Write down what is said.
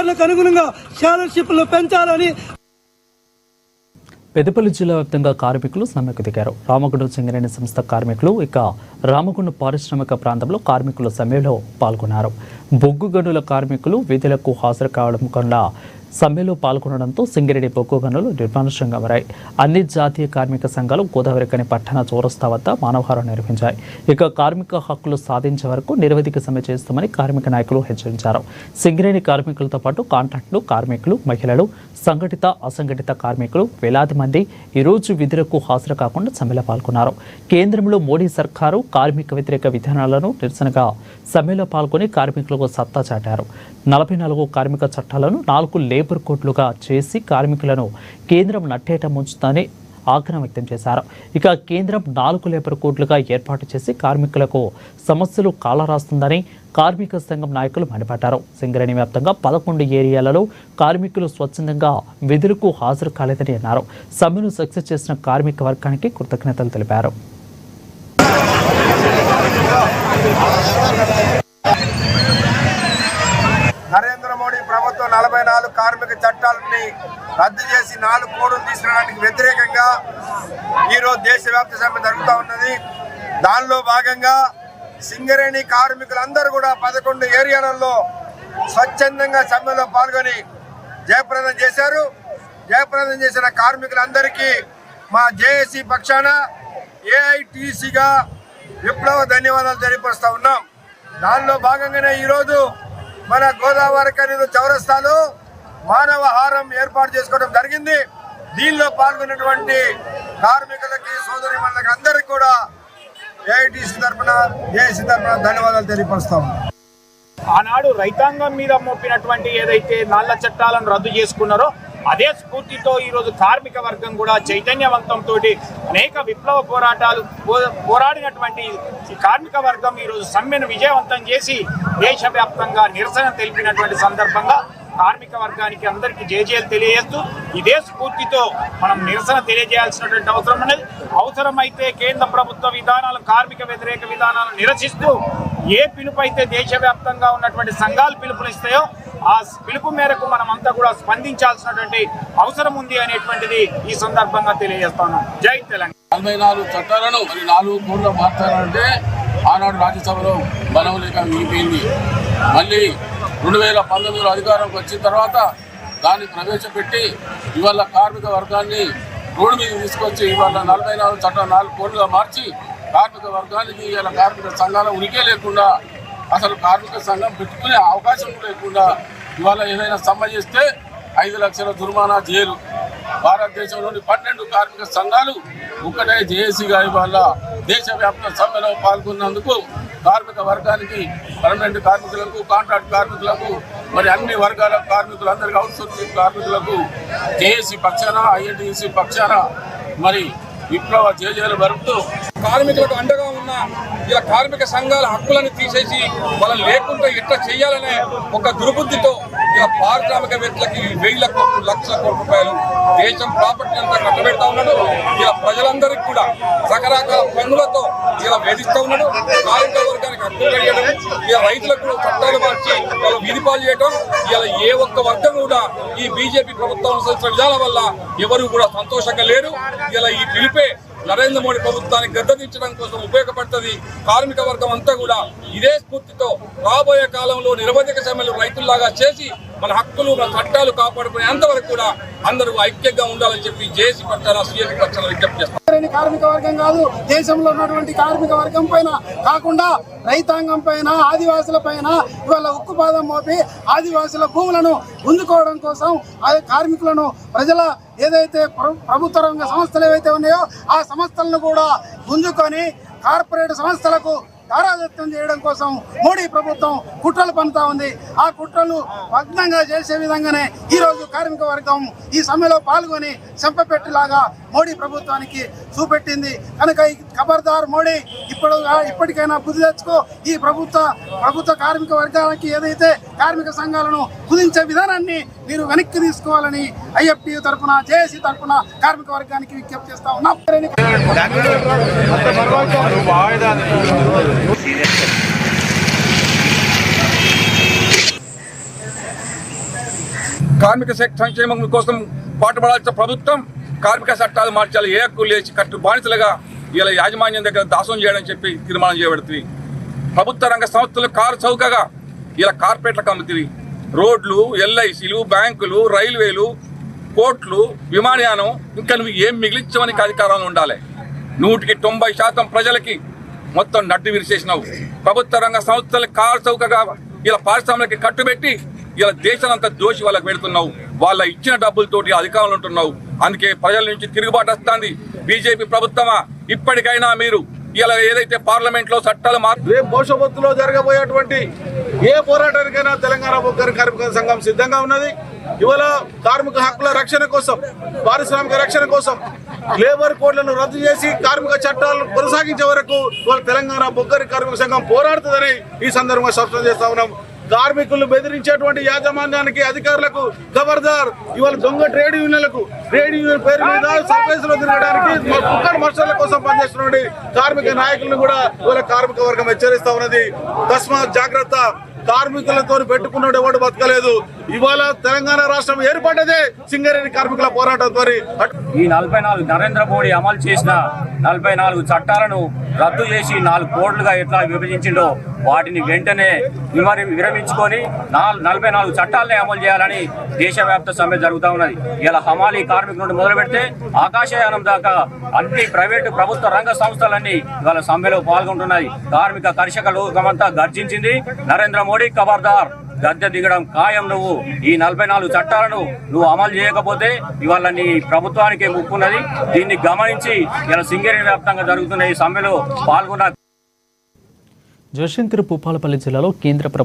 డిమాండ్లకు అనుగుణంగా స్కాలర్షిప్లు పెంచాలని. పెద్దపల్లి జిల్లా వ్యాప్తంగా కార్మికులు సమ్మెకు దిగారు. రామగుండం సింగరేణి సంస్థ కార్మికులు ఇక రామగుండం పారిశ్రామిక ప్రాంతంలో కార్మికుల సమ్మెలో పాల్గొన్నారు. బొగ్గు గనుల కార్మికులు విధులకు హాజరు కావడం కన్నా సమ్మెలో పాల్గొనడంతో సింగరేణి బొగ్గు గనులు నిర్మానుష్యంగా మారాయి. అన్ని జాతీయ కార్మిక సంఘాలు గోదావరికని పట్టణ చౌరస్తా వద్ద మానవహారం నిర్వహించాయి. ఇక కార్మిక హక్కులు సాధించే వరకు నిరవధిక సమ్మె చేస్తామని కార్మిక నాయకులు హెచ్చరించారు. సింగరేణి కార్మికులతో పాటు కాంట్రాక్టులు కార్మికులు, మహిళలు, సంఘటిత అసంఘటిత కార్మికులు వేలాది మంది ఈరోజు విధులకు హాజరు కాకుండా సమ్మెలో పాల్గొన్నారు. కేంద్రంలో మోడీ సర్కారు కార్మిక వ్యతిరేక విధానాలను నిరసనగా సమ్మెలో పాల్గొని కార్మికులకు సత్తా చాటారు. 44 కార్మిక చట్టాలను 4 లేబర్ కోడ్లుగా చేసి కార్మికులను కేంద్రం నట్టేట ముంచుతాని ఆగ్రహం వ్యక్తం చేశారు. ఇక కేంద్రం 4 లేబర్ కోడ్లుగా ఏర్పాటు చేసి కార్మికులకు సమస్యలు కాలరాస్తుందని కార్మిక సంఘం నాయకులు మండిపడ్డారు. సింగరేణి వ్యాప్తంగా 11 ఏరియాలలో కార్మికులు స్వచ్ఛందంగా విధులకు హాజరు కాలేదని అన్నారు. సమ్మెను సక్సెస్ చేసిన కార్మిక వర్గానికి కృతజ్ఞతలు తెలిపారు. నరేంద్ర మోడీ ప్రభుత్వం 44 కార్మిక చట్టాలని రద్దు చేసి 4 కోడ్లు తీసుకురావడానికి వ్యతిరేకంగా ఈరోజు దేశవ్యాప్త సమ్మె జరుగుతూ ఉన్నది. దానిలో భాగంగా సింగరేణి కార్మికులందరూ కూడా 11 ఏరియాలలో స్వచ్ఛందంగా సమ్మెలో పాల్గొని జయప్రదం చేశారు. జయప్రదం చేసిన కార్మికులందరికీ మా జేఏసీ పక్షాన ఏఐటీసీగా విప్లవ ధన్యవాదాలు తెలియపరుస్తూ ఉన్నాం. దానిలో భాగంగానే ఈరోజు మన గోదావరికని చౌరస్తాలో మానవ హారం ఏర్పాటు చేసుకోవడం జరిగింది. దీనిలో పాల్గొన్నటువంటి కార్మికులకి, సోదరిమణులకి అందరికీ కూడా ఏఐటీసీ తరఫున, జేఏసీ తరఫున ధన్యవాదాలు తెలియపరుస్తాం. ఆనాడు రైతాంగం మీద మోపినటువంటి ఏదైతే 4 చట్టాలను రద్దు చేసుకున్నారో అదే స్ఫూర్తితో ఈరోజు కార్మిక వర్గం కూడా చైతన్యవంతంతో అనేక విప్లవ పోరాడినటువంటి ఈ కార్మిక వర్గం ఈరోజు సమ్మెను విజయవంతం చేసి దేశవ్యాప్తంగా నిరసన తెలిపినటువంటి సందర్భంగా కార్మిక వర్గానికి అందరికీ జేజేలు తెలియజేస్తూ ఇదే స్ఫూర్తితో మనం నిరసన తెలియజేయాల్సినటువంటి అవసరం ఉన్నది. అవసరమైతే కేంద్ర ప్రభుత్వ విధానాలు, కార్మిక వ్యతిరేక విధానాలను నిరసిస్తూ ఏ పిలుపు అయితే దేశవ్యాప్తంగా ఉన్నటువంటి సంఘాలు పిలుపునిస్తాయో ఆ పిలుపు మేరకు మనం అంతా కూడా స్పందించాల్సినటువంటి అవసరం ఉంది అనేటువంటిది ఈ సందర్భంగా తెలియజేస్తున్నాం. జై తెలంగాణ. 44 చట్టాలను 4 కోడ్లు మార్చాలంటే ఆనాడు రాజ్యసభలో బలం లేక మిగిలిపోయింది. మళ్ళీ 2019లో అధికారంకి వచ్చిన తర్వాత దాన్ని ప్రవేశపెట్టి ఇవాళ కార్మిక వర్గాన్ని రోడ్డు మీద తీసుకొచ్చి ఇవాళ 44 చట్టాలు 4 కోడ్లుగా మార్చి కార్మిక వర్గానికి ఇవాళ కార్మిక సంఘాల ఉనికే లేకుండా, అసలు కార్మిక సంఘం పెట్టుకునే అవకాశం లేకుండా ఇవాళ ఏదైనా సమ్మె చేస్తే 5 లక్షల జుర్మానా, జైలు. భారతదేశంలోని 12 కార్మిక సంఘాలు ఒక్కటే జేఏసీగా ఇవాళ దేశవ్యాప్త సమ్మెలో పాల్గొన్నందుకు కార్మిక వర్గానికి, పర్మనెంట్ కార్మికులకు, కాంట్రాక్ట్ కార్మికులకు, మరి అన్ని వర్గాల కార్మికులందరికీ, అవుట్సోర్సింగ్ కార్మికులకు జేఏసీ పక్షాన, ఐఎన్టీసీ పక్షాన మరి విప్లవ జేజేలు జరుపుతూ కార్మికులకు అండగా ఉన్న ఇలా కార్మిక సంఘాల హక్కులను తీసేసి వాళ్ళని లేకుండా ఎట్లా చేయాలనే ఒక దుర్బుద్ధితో ఇలా పారిశ్రామికవేత్తలకి 1000 కోట్లు, 1,00,000 కోట్ల రూపాయలు దేశం ప్రాపర్టీ అంతా కట్టబెడతా ఉన్నాడు. ఇలా ప్రజలందరికీ కూడా రకరకాల పన్నులతో ఇలా వేధిస్తూ ఉన్నాడు. కార్మిక వర్గానికి హక్కులు కలిగడం, ఇలా రైతులకు చట్టాలు మార్చి వాళ్ళు వీధిపాలు చేయడం, ఇలా ఏ ఒక్క వర్గం కూడా ఈ బీజేపీ ప్రభుత్వం అనుసరించిన విధానం వల్ల ఎవరు కూడా సంతోషంగా లేరు. ఇలా ఈ పిలిపే నరేంద్ర మోడీ ప్రభుత్వాన్ని గద్దెదించడం కోసం ఉపయోగపడుతుంది. కార్మిక వర్గం అంతా కూడా ఇదే స్ఫూర్తితో రాబోయే కాలంలో నిరవధిక సమ్మెలు రైతుల్లాగా చేసి మన హక్కులు, మన చట్టాలు కాపాడుకునేంత వరకు కూడా అందరూ ఐక్యంగా ఉండాలని చెప్పి జేఏసీ పక్షాన, సిఎస్సీ పక్షాన విజ్ఞప్తి చేస్తారు. కార్మిక వర్గం కాదు, దేశంలో ఉన్నటువంటి కార్మిక వర్గం పైన కాకుండా రైతాంగం పైన, ఆదివాసుల పైన ఇవాళ ఉక్కుపాదం మోపి ఆదివాసుల భూములను గుంజుకోవడం కోసం కార్మికులను, ప్రజల ఏదైతే ప్రభుత్వ రంగ సంస్థలు ఏవైతే ఉన్నాయో ఆ సంస్థలను కూడా గుంజుకొని కార్పొరేట్ సంస్థలకు తారాదత్తం చేయడం కోసం మోడీ ప్రభుత్వం కుట్రలు పన్నుతా ఉంది. ఆ కుట్రలు భగ్నంగా చేసే విధంగానే ఈరోజు కార్మిక వర్గం ఈ సమ్మెలో పాల్గొని చెంపపెట్టిలాగా మోడీ ప్రభుత్వానికి చూపెట్టింది. కనుక ఈ ఖబర్దార్ మోడీ ఇప్పటికైనా బుద్ధి తెచ్చుకో. ఈ ప్రభుత్వ కార్మిక వర్గానికి ఏదైతే కార్మిక సంఘాలను కుదించే విధానాన్ని మీరు వెనక్కి తీసుకోవాలని ఐఎఫ్టీయూ తరఫున, జేఏసీ తరఫున కార్మిక వర్గానికి విజ్ఞప్తి చేస్తా ఉన్నాం. కార్మిక సంక్షేమం కోసం పాటుపడాల్సిన ప్రభుత్వం కార్మిక చట్టాలు మార్చాలి, ఏ హక్కు లేచి కట్టు బానిసలుగా ఇలా యాజమాన్యం దగ్గర దాసం చేయడని చెప్పి తీర్మానం చేయబడుతుంది. ప్రభుత్వ రంగ సంస్థలు కారు చౌకగా ఇలా కార్పొరేట్లకు అమ్ముతుంది. రోడ్లు, ఎల్ఐసీలు, బ్యాంకులు, రైల్వేలు, కోర్టులు, విమానయానం, ఇంకా నువ్వు ఏం మిగిలించమని అధికారాలు ఉండాలి. 190% ప్రజలకి మొత్తం నడ్డు విరిచేసినావు. ప్రభుత్వ రంగ సంస్థలు కారు చౌకగా ఇలా పారిశ్రామికకి కట్టుబెట్టి ఇలా దేశాలంతా దోషి వాళ్ళకి పెడుతున్నావు. వాళ్ళ ఇచ్చిన డబ్బులతోటి అధికారులు ఉంటున్నావు. అందుకే ప్రజల నుంచి తిరుగుబాటు వస్తుంది. బీజేపీ ప్రభుత్వమా, ఇప్పటికైనా మీరు ఇలా ఏదైతే పార్లమెంట్ లో చట్టాలు రేపు భవిష్యత్తులో జరగబోయేటువంటి ఏ పోరాటానికైనా తెలంగాణ బొగ్గర కార్మిక సంఘం సిద్ధంగా ఉన్నది. ఇవాళ కార్మిక హక్కుల రక్షణ కోసం, పారిశ్రామిక రక్షణ కోసం లేబర్ కోడ్లను రద్దు చేసి కార్మిక చట్టాలను కొనసాగించే వరకు ఇవాళ తెలంగాణ బొగ్గరి కార్మిక సంఘం పోరాడుతుందని ఈ సందర్భంగా స్పష్టం చేస్తా ఉన్నాం. కార్మికులు బెదిరించేటువంటి యాజమాన్యానికి, అధికారులకు ఖబర్దార్. ఇవాళ దొంగ ట్రేడ్ యూనియన్లకు, ట్రేడ్ యూనియన్ పేరు మీద సర్వీసులో తిరగడానికి కుక్కర్ మర్షన్ల కోసం పనిచేస్తున్నటువంటి కార్మిక నాయకులను కూడా ఇవాళ కార్మిక వర్గం హెచ్చరిస్తా ఉన్నది. తస్మాత్ జాగ్రత్త. కార్మికులతో పెట్టుకున్నాడు ఎవడు బతకలేదు. ఇవాళ తెలంగాణ రాష్ట్రం ఏర్పడ్డదే సింగరేణి కార్మికుల పోరాటంతో. ఈ 44 నరేంద్ర మోడీ అమలు చేసిన 44 చట్టాలను రద్దు చేసి 4 కోడ్లుగా ఎట్లా విభజించిండో వాటిని వెంటనే విరమించుకొని 44 చట్టాలనే అమలు చేయాలని దేశవ్యాప్త సమ్మె జరుగుతూ ఉన్నది. ఇలా హమాలీ కార్మికుల నుండి మొదలు పెడితే ఆకాశయానం దాకా అన్ని ప్రైవేటు ప్రభుత్వ రంగ సంస్థలన్నీ ఇవాళ సమ్మెలో పాల్గొంటున్నాయి. కార్మిక కర్షక లోకమంతా గర్జించింది. నరేంద్ర మోడీ ఖబర్దార్, గద్దె దిగడం ఖాయం. నువ్వు ఈ 44 చట్టాలను నువ్వు అమలు చేయకపోతే ఇవాళ నీ ప్రభుత్వానికే ముప్పున్నది. దీన్ని గమనించి ఇలా సింగరేణి వ్యాప్తంగా జరుగుతున్న ఈ సమ్మెలో పాల్గొన్న జయశంకర్ భూపాలపల్లి జిల్లాలో కేంద్ర